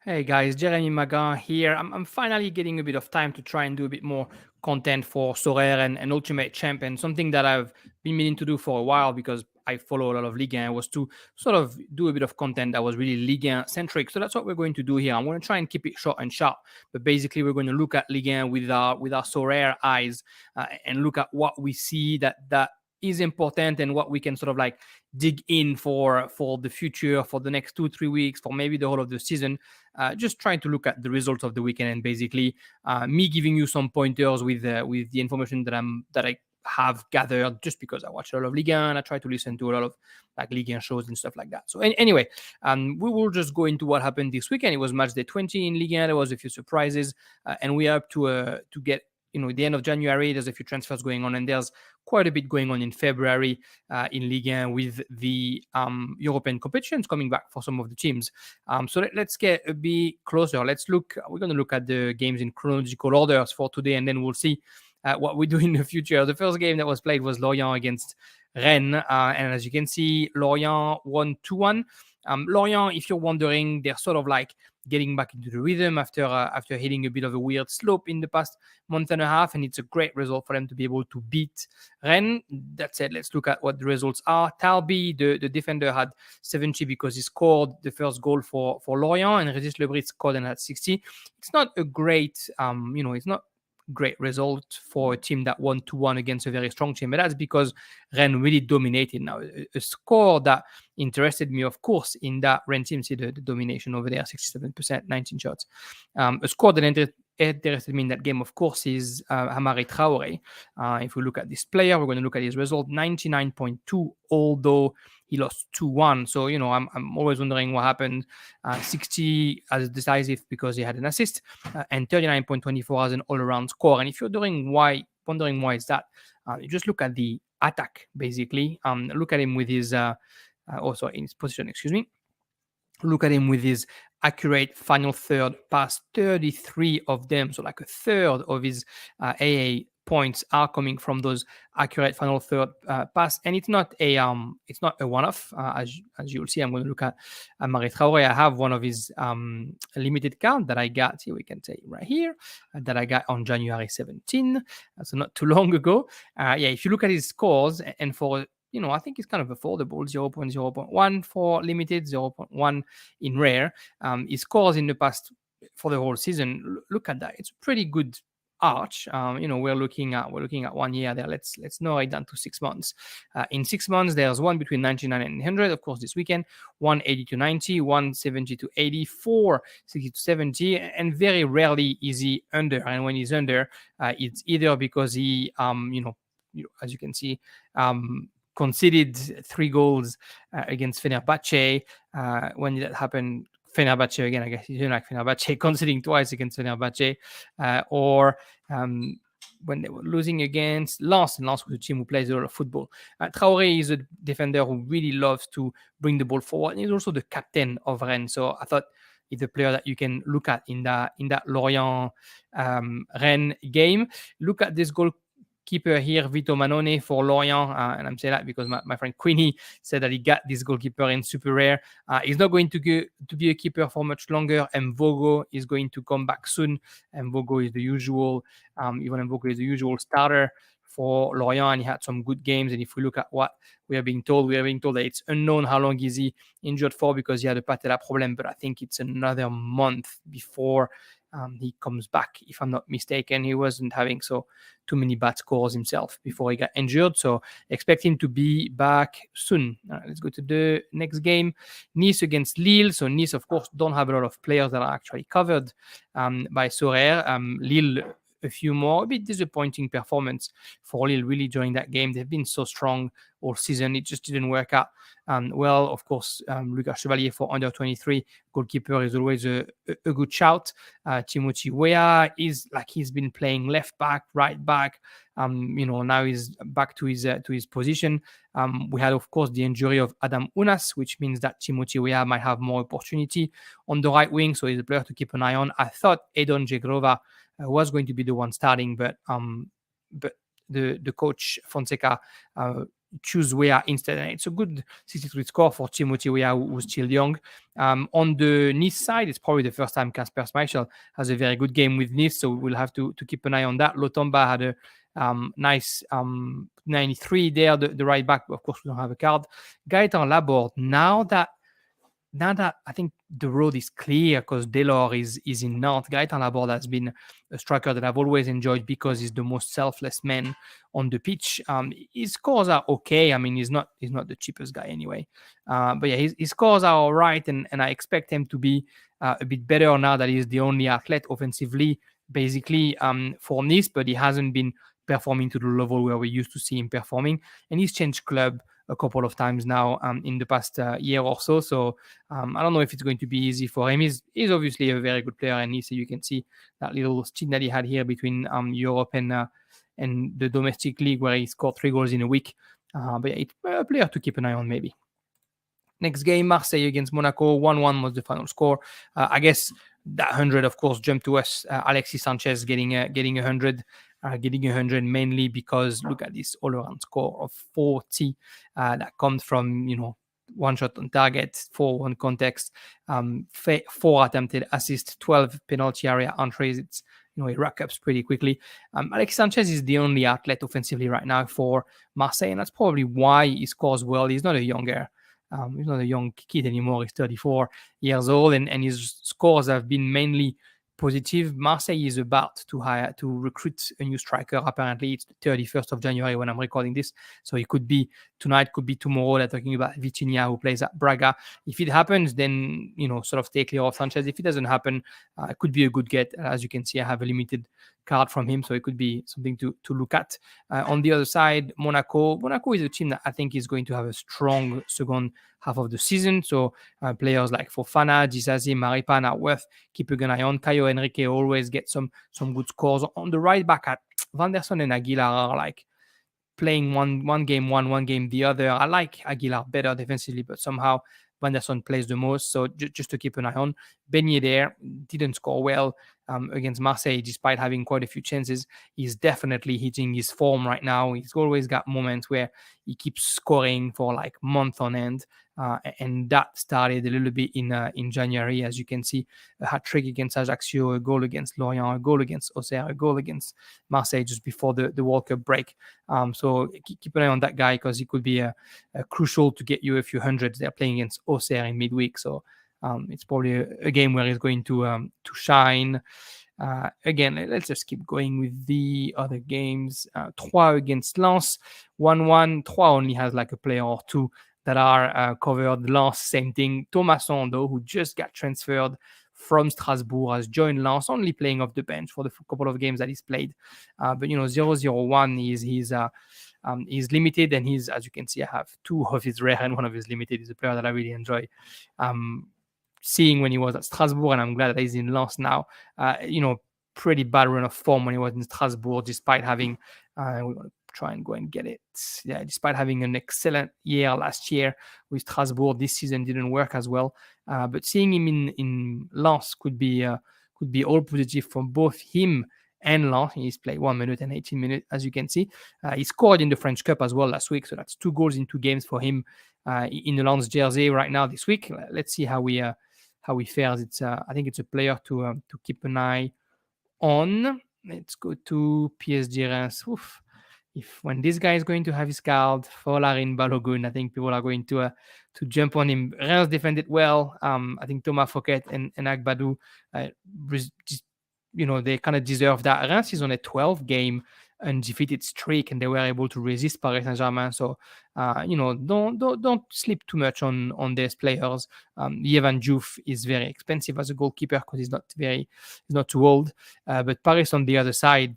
Hey guys, Jeremy Magan here. I'm finally getting a bit of time to try and do a bit more content for Sorare and Ultimate Champion, something that I've been meaning to do for a while because I follow a lot of Ligue 1, was to sort of do a bit of content that was really Ligue 1 centric. So that's what we're going to do here. I'm going to try and keep it short and sharp, but basically we're going to look at Ligue 1 with our Sorare eyes and look at what we see that is important and what we can sort of like dig in for the future, for the next 2 3 weeks, for maybe the whole of the season. Just trying to look at the results of the weekend and basically me giving you some pointers with the information that I have gathered just because I watch a lot of Ligue 1. I try to listen to a lot of like Ligue 1 shows and stuff like that. So anyway, we will just go into what happened this weekend. It was match day 20 in Ligue 1. There was a few surprises, and we are up to get the end of January. There's a few transfers going on, and there's quite a bit going on in February in Ligue 1 with the European competitions coming back for some of the teams. So let's get a bit closer. We're going to look at the games in chronological orders for today, and then we'll see what we do in the future. The first game that was played was Lorient against Rennes. And as you can see, Lorient won 2-1. Lorient, if you're wondering, they're sort of like getting back into the rhythm after hitting a bit of a weird slope in the past month and a half, and it's a great result for them to be able to beat Rennes. That said, let's look at what the results are. Talbi, the defender, had 70 because he scored the first goal for Lorient, and Regis Lebris scored and had 60. It's not a great, it's not great result for a team that won 2-1 against a very strong team. But that's because Rennes really dominated. Now, a score that interested me, of course, in that Rennes team, see the domination over there, 67%, 19 shots. A score that interested me in that game, of course, is Amari Traore. If we look at this player, we're going to look at his result, 99.2, although he lost 2-1. So, I'm always wondering what happened. 60 as decisive because he had an assist, and 39.24 as an all-around score. And if you're wondering why is that, you just look at the attack, basically. Look at him with his, in his position, excuse me. Look at him with his accurate final third pass, 33 of them. So like a third of his AA points are coming from those accurate final third pass. And it's not a one-off. As you'll see, I'm going to look at Amari Traore. I have one of his limited count that I got here. We can say right here that I got on January 17. So not too long ago. If you look at his scores and for I think it's kind of affordable, 0.1 for limited, 0.1 in rare. His scores in the past for the whole season, look at that. It's a pretty good arch. We're looking at 1 year there. Let's narrow it down to 6 months. In 6 months, there's one between 99 and 100. Of course, this weekend, 180 to 90, 170 to 80, 460 to 70, and very rarely is he under. And when he's under, it's either because he, as you can see, conceded 3 goals against Fenerbahce. When did that happen? Fenerbahce again, I guess you don't like Fenerbahce, conceding twice against Fenerbahce, or when they were losing against Lens, and Lens was a team who plays a lot of football. Traoré is a defender who really loves to bring the ball forward, and he's also the captain of Rennes. So I thought he's a player that you can look at in that Lorient Rennes game. Look at this goal keeper here, Vito Manone for Lorient, and I'm saying that because my friend Queenie said that he got this goalkeeper in super rare. He's not going to be a keeper for much longer. Mvogo is going to come back soon. Mvogo is the usual, Ivan Mvogo is the usual starter for Lorient, and he had some good games. And if we look at what we are being told that it's unknown how long is he injured for because he had a patella problem, but I think it's another month before he comes back. If I'm not mistaken, he wasn't having too many bad scores himself before he got injured. So expect him to be back soon. Let's go to the next game. Nice against Lille. So Nice, of course, don't have a lot of players that are actually covered by Sorare. Lille, a few more. A bit disappointing performance for Lille really during that game. They've been so strong all season. It just didn't work out. Well, of course, Lucas Chevalier for under 23 goalkeeper is always a good shout. Timothy Weah he's been playing left back, right back. Now he's back to his position. We had, of course, the injury of Adam Unas, which means that Timothy Weah might have more opportunity on the right wing. So he's a player to keep an eye on. I thought Edon Jegrova was going to be the one starting, but the coach Fonseca choose Weah instead. And it's a good 63 score for Timothy Weah, who's still young. On the Nice side, it's probably the first time Kasper Schmeichel has a very good game with Nice, so we'll have to keep an eye on that. Lotomba had a nice 93 there, the right back. Of course, we don't have a card. Gaetan Laborde, now that I think the road is clear because Delors is in Nantes, Gaetan Laborde has been a striker that I've always enjoyed because he's the most selfless man on the pitch. His scores are okay. I mean, he's not the cheapest guy anyway. But yeah, his scores are all right, and I expect him to be a bit better now that he's the only athlete offensively, basically, for Nice, but he hasn't been performing to the level where we used to see him performing. And he's changed club a couple of times now in the past year or so. So I don't know if it's going to be easy for him. He's obviously a very good player, and so you can see that little stint that he had here between Europe and the domestic league where he scored 3 goals in a week. But yeah, it's a player to keep an eye on maybe. Next game, Marseille against Monaco. 1-1 was the final score. I guess that 100, of course, jumped to us. Alexis Sanchez getting 100. Getting 100 mainly because look at this all-around score of 40 that comes from, one shot on target, 4 on context, 4 attempted assists, 12 penalty area entries. It's, he rack ups pretty quickly. Alexis Sanchez is the only athlete offensively right now for Marseille, and that's probably why he scores well. He's not a young kid anymore. He's 34 years old, and his scores have been mainly positive. Marseille is about to recruit a new striker. Apparently, it's the 31st of January when I'm recording this. So it could be tonight, could be tomorrow. They're talking about Vitinha, who plays at Braga. If it happens, then, sort of stay clear of Sanchez. If it doesn't happen, it could be a good get. As you can see, I have a limited card from him, so it could be something to look at. On the other side, Monaco is a team that I think is going to have a strong second half of the season. So players like Fofana, Disasi, Maripan are worth keeping an eye on. Caio Henrique always get some good scores. On the right back, at Vanderson and Aguilar are like playing one game one game the other. I like Aguilar better defensively, but somehow Vanderson plays the most. So just to keep an eye on. Ben Yedder didn't score well against Marseille despite having quite a few chances. He's definitely hitting his form right now. He's always got moments where he keeps scoring for like month on end. And that started a little bit in January, as you can see, a hat-trick against Ajaccio, a goal against Lorient, a goal against Auxerre, a goal against Marseille just before the World Cup break. So keep an eye on that guy because he could be crucial to get you a few hundreds. They're playing against Auxerre in midweek, so it's probably a game where he's going to shine. Again, let's just keep going with the other games. Troyes against Lens, 1-1. Troyes only has like a player or two that are covered. Lens, same thing. Thomas Sondo, who just got transferred from Strasbourg, has joined Lens, only playing off the bench for the couple of games that he's played. But 0-0-1 he's limited, and he's, as you can see, I have 2 of his rare and 1 of his limited. He's a player that I really enjoy seeing when he was at Strasbourg, and I'm glad that he's in Lens now. Pretty bad run of form when he was in Strasbourg, despite having we're going to try and go and get it. Yeah, despite having an excellent year last year with Strasbourg, this season didn't work as well. But seeing him in Lens could be all positive for both him and Lens. He's played 1 minute and 18 minutes, as you can see. He scored in the French Cup as well last week, so that's 2 goals in 2 games for him in the Lens jersey right now this week. Let's see how he fares. I think it's a player to keep an eye on. Let's go to PSG Reims. When this guy is going to have his card, Folarin Balogun, I think people are going to jump on him. Reims defended well. I think Thomas Fouquet and Agbadou, they kind of deserve that. Reims is on a 12-game undefeated streak, and they were able to resist Paris Saint-Germain. So, don't sleep too much on these players. Yevan Diouf is very expensive as a goalkeeper because he's not too old. But Paris on the other side,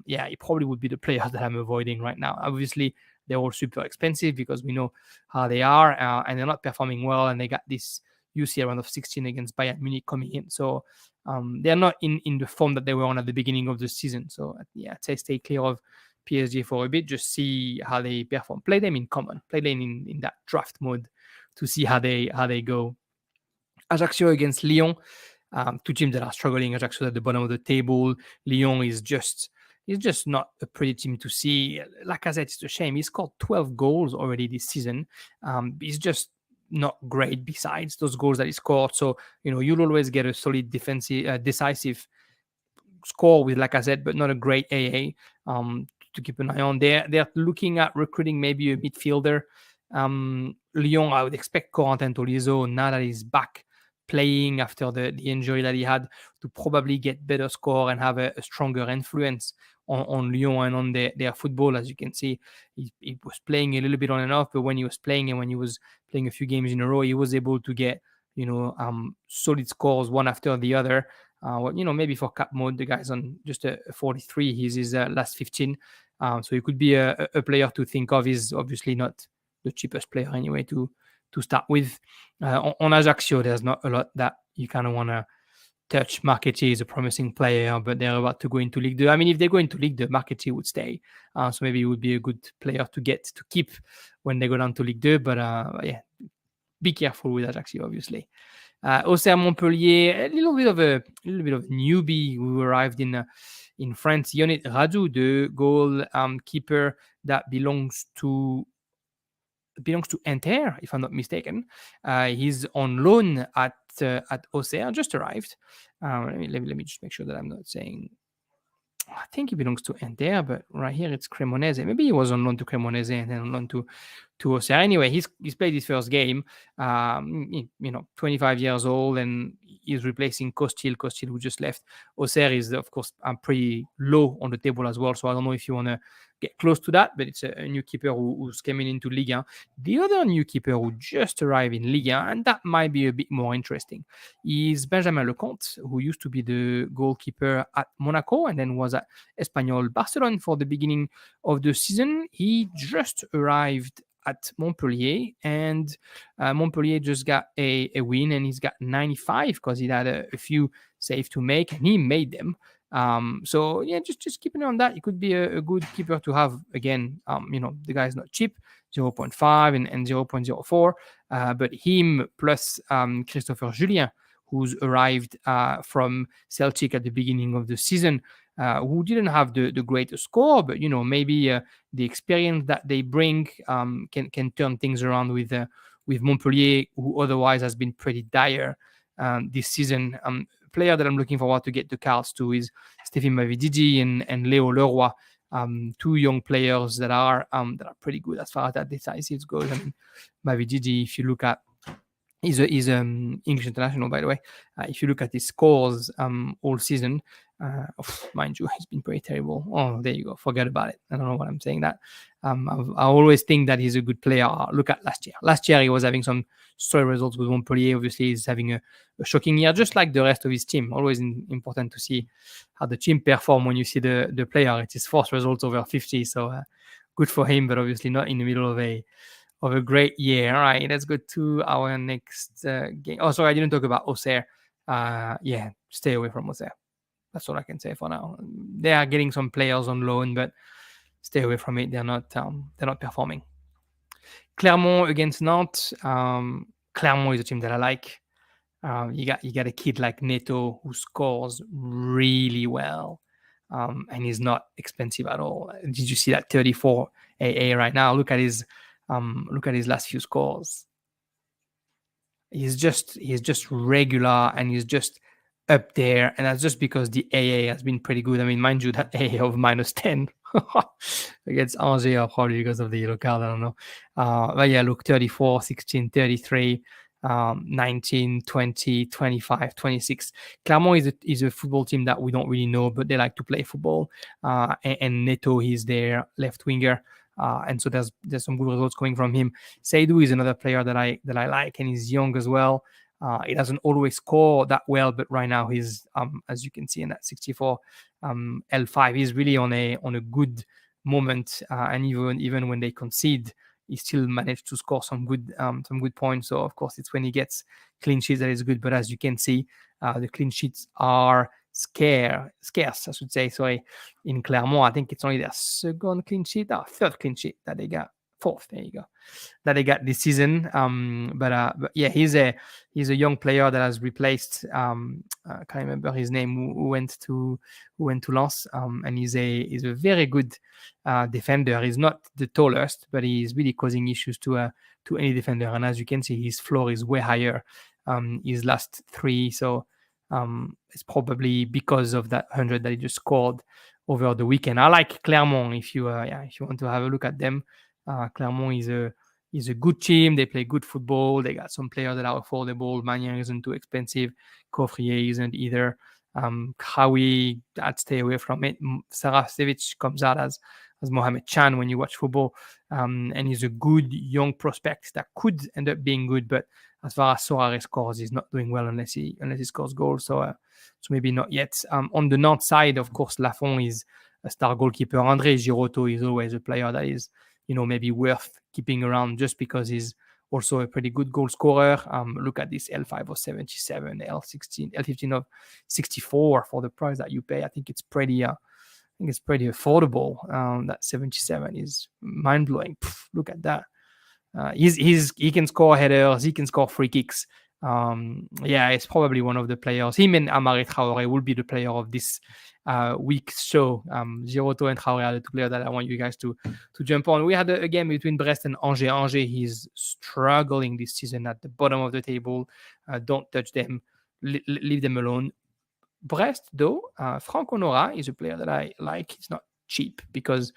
he probably would be the players that I'm avoiding right now. Obviously, they're all super expensive because we know how they are, and they're not performing well, and they got this UCL round of 16 against Bayern Munich coming in. So they're not in the form that they were on at the beginning of the season. So I'd say stay clear of PSG for a bit. Just see how they perform. Play them in common. Play them in that draft mode to see how they go. Ajaccio against Lyon. 2 teams that are struggling. Ajaccio at the bottom of the table. Lyon is just It's just not a pretty team to see. Like I said, it's a shame. He scored 12 goals already this season. He's just not great besides those goals that he scored. So, you'll always get a solid defensive, decisive score with, like I said, but not a great AA to keep an eye on. They're looking at recruiting maybe a midfielder. Lyon, I would expect Corentin Tolisso, now that he's back playing after the injury that he had, to probably get better score and have a stronger influence on Lyon and on their football. As you can see, he was playing a little bit on and off, but when he was playing and when he was playing a few games in a row, he was able to get solid scores one after the other. Maybe for cap mode, the guy's on just a 43. He's his last 15. So he could be a player to think of. He's obviously not the cheapest player anyway to start with. On Ajaccio, there's not a lot that you kind of want to touch. Marchetti is a promising player, but they're about to go into Ligue 2. I mean, if they go into Ligue 2, Marchetti would stay. So maybe he would be a good player to keep when they go down to Ligue 2. But yeah, be careful with Ajaccio, obviously. Auxerre Montpellier, a little bit of a newbie who arrived in France. Yonit Radu, the goal keeper that belongs to Inter, if I'm not mistaken. He's on loan at Auxerre, just arrived. Let me just make sure that I'm not saying. I think he belongs to Inter, but right here it's Cremonese. Maybe he was on loan to Cremonese and then on loan to Auxerre. Anyway, he's played his first game. 25 years old, and he's replacing Costil, who just left. Auxerre is, of course, pretty low on the table as well. So I don't know if you want to get close to that, but it's a new keeper who's coming into Ligue 1. The other new keeper who just arrived in Ligue 1, and that might be a bit more interesting, is Benjamin Lecomte, who used to be the goalkeeper at Monaco and then was at Espanyol Barcelona for the beginning of the season. He just arrived at Montpellier, and Montpellier just got a win, and he's got 95 because he had a few saves to make, and he made them. So yeah, just keep an eye on that. It could be a good keeper to have. Again, the guy's not cheap, 0.5 and 0.04, but him plus Christopher Julien, who's arrived from Celtic at the beginning of the season, who didn't have the greatest score, but maybe the experience that they bring can turn things around with Montpellier, who otherwise has been pretty dire this season. Player that I'm looking forward to get the cards to is Stéphane Mavididi and Léo Leroy, two young players that are pretty good as far as that decisive goes. I mean, Mavididi, if you look at, he's English international, by the way. If you look at his scores all season, mind you, he's been pretty terrible. Oh, there you go. Forget about it. I don't know what I'm saying that. I always think that he's a good player. Look at last year. Last year, he was having some solid results with Montpellier. Obviously, he's having a shocking year, just like the rest of his team. Always important to see how the team perform when you see the player. It's his first results over 50, so good for him, but obviously not in the middle of a great year. All right, let's go to our next game. Oh, sorry, I didn't talk about Auxerre. Yeah, stay away from Auxerre. That's all I can say for now. They are getting some players on loan, but stay away from it. They're not performing. Clermont against Nantes. Clermont is a team that I like. You got a kid like Neto who scores really well, and he's not expensive at all. Did you see that 34 AA right now? Look at his last few scores. He's just regular, and he's just up there, and that's just because the AA has been pretty good. I mean, mind you, that AA of -10 against Angers, probably because of the yellow card, I don't know. But yeah, look, 34, 16, 33, 19, 20, 25, 26. Clermont is a football team that we don't really know, but they like to play football. And Neto is their left winger. And so there's some good results coming from him. Seydou is another player that I like, and he's young as well. He doesn't always score that well, but right now he's, as you can see in that 64 L5, he's really on a good moment. And even when they concede, he still managed to score some good points. So of course, it's when he gets clean sheets that is good. But as you can see, the clean sheets are scarce, I should say. Sorry, in Clermont, I think it's only their second clean sheet, third clean sheet that they got fourth. There you go. That they got this season. But yeah, he's a young player that has replaced. I can't remember his name. Who went to Lens. And he's a very good defender. He's not the tallest, but he's really causing issues to any defender. And as you can see, his floor is way higher. His last three, so it's probably because of that 100 that he just scored over the weekend. I like Clermont. If you want to have a look at them, Clermont is a good team. They play good football. They got some players that are affordable. Magnan isn't too expensive. Coffrier isn't either. Kraoui, I'd stay away from it. Sarasevic comes out as Mohamed Chan when you watch football, and he's a good young prospect that could end up being good. But as far as Sorare scores, he's not doing well unless he scores goals. So maybe not yet. On the north side, of course, Lafont is a star goalkeeper. André Girotto is always a player that is, maybe worth keeping around just because he's also a pretty good goal scorer. Look at this L5 of 77, L15 of 64 for the price that you pay. I think it's pretty affordable. That 77 is mind blowing. Look at that. He can score headers. He can score free kicks. It's probably one of the players. Him and Amari Traoré will be the player of this week's show. Girotto and Traoré are the two players that I want you guys to jump on. We had a game between Brest and Angers. Angers, he's struggling this season at the bottom of the table. Don't touch them. Leave them alone. Brest, though, Franck Honora is a player that I like. He's not cheap because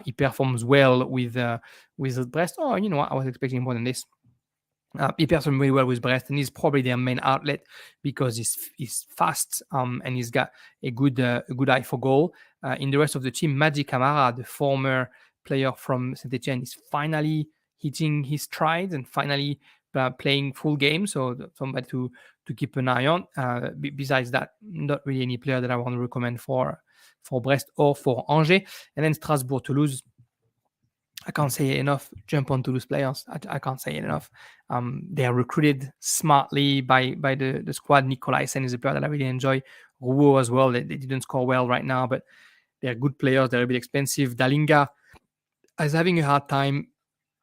he performs well with Brest. Oh, you know what? I was expecting more than this. He performs really well with Brest, and he's probably their main outlet because he's fast and he's got a good eye for goal. In the rest of the team, Madi Camara, the former player from Saint Etienne, is finally hitting his strides and finally playing full game. So somebody to keep an eye on. Besides that, not really any player that I want to recommend for Brest or for Angers. And then Strasbourg, Toulouse. I can't say it enough. Jump on Toulouse players. I can't say it enough. They are recruited smartly by the squad. Nicolaisen is a player that I really enjoy. Rouault as well. They didn't score well right now, but they're good players. They're a bit expensive. Dalinga is having a hard time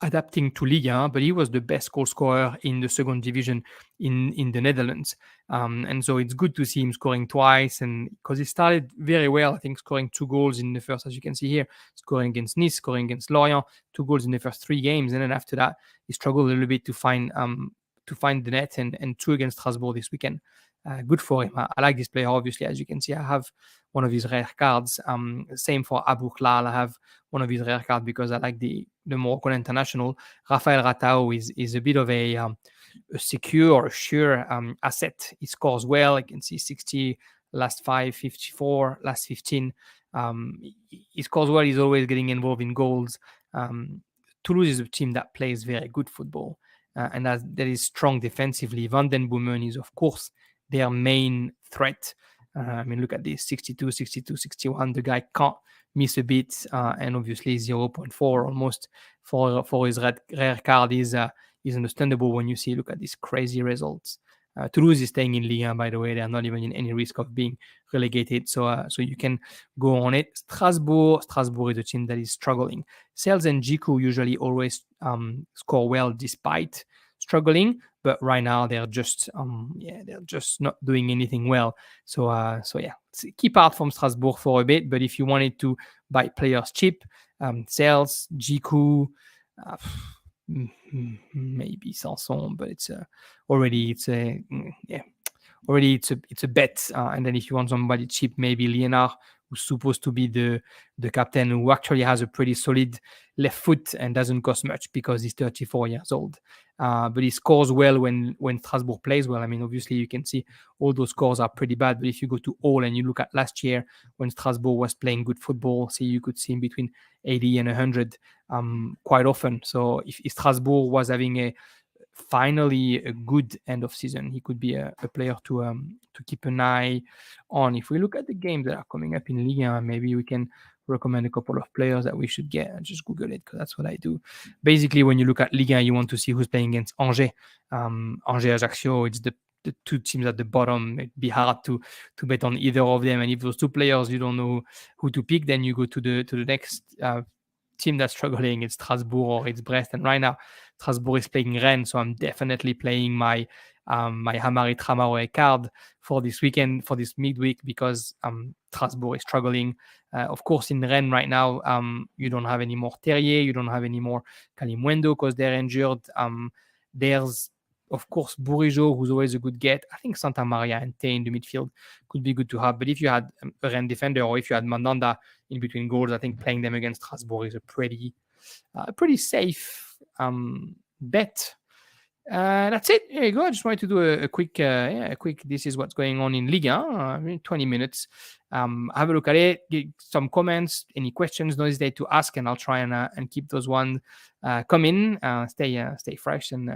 adapting to Ligue 1, but he was the best goal scorer in the second division in the Netherlands. And so it's good to see him scoring twice, and because he started very well, I think scoring 2 goals in the first, as you can see here, scoring against Nice, scoring against Lorient, 2 goals in the first 3 games. And then after that, he struggled a little bit to find the net, and 2 against Strasbourg this weekend. Good for him. I like this player, obviously. As you can see, I have one of his rare cards. Same for Abou Khlal. I have one of his rare cards because I like the Moroccan international. Rafael Ratao is a bit of a secure, sure asset. He scores well. I can see 60 last 5, 54 last 15. He scores well. He's always getting involved in goals. Toulouse is a team that plays very good football and that is strong defensively. Van den Boomen is, of course, their main threat. Look at this, 62, 62, 61. The guy can't miss a beat, and obviously 0.4 almost for his rare card is understandable when you see, look at these crazy results. Toulouse is staying in Ligue 1, by the way. They are not even in any risk of being relegated, so you can go on it. Strasbourg is a team that is struggling. Sales and Jiku usually always score well despite struggling, but right now they're just not doing anything well. So keep out from Strasbourg for a bit. But if you wanted to buy players cheap, Sales, Jiku, maybe Sanson, but it's a bet. And then if you want somebody cheap, maybe Lienard, who's supposed to be the captain, who actually has a pretty solid left foot and doesn't cost much because he's 34 years old. But he scores well when Strasbourg plays well. Obviously you can see all those scores are pretty bad, but if you go to all and you look at last year when Strasbourg was playing good football, see, you could see him between 80 and 100 quite often. So if Strasbourg was having finally a good end of season, he could be a player to keep an eye on. If we look at the games that are coming up in Ligue 1, maybe we can recommend a couple of players that we should get. And just Google it because that's what I do. Basically, when you look at Ligue 1, you want to see who's playing against Angers. Angers, Ajaccio, it's the 2 teams at the bottom. It'd be hard to bet on either of them. And if those 2 players, you don't know who to pick, then you go to the next team that's struggling, it's Strasbourg or it's Brest. And right now, Strasbourg is playing Rennes, so I'm definitely playing my Hamari Traoré card for this weekend, for this midweek, because Strasbourg is struggling. Of course, in Rennes right now, you don't have any more Terrier, you don't have any more Kalimundo because they're injured. There's, of course, Bourigeau, who's always a good get. I think Santa Maria and Tay in the midfield could be good to have. But if you had a Rennes defender, or if you had Mandanda in between goals, I think playing them against Strasbourg is a pretty safe bet. That's it. There you go. I just wanted to do a quick, this is what's going on in Ligue 1, 20 minutes. Have a look at it, get some comments, any questions, don't hesitate to ask, and I'll try and keep those ones coming. Stay fresh, and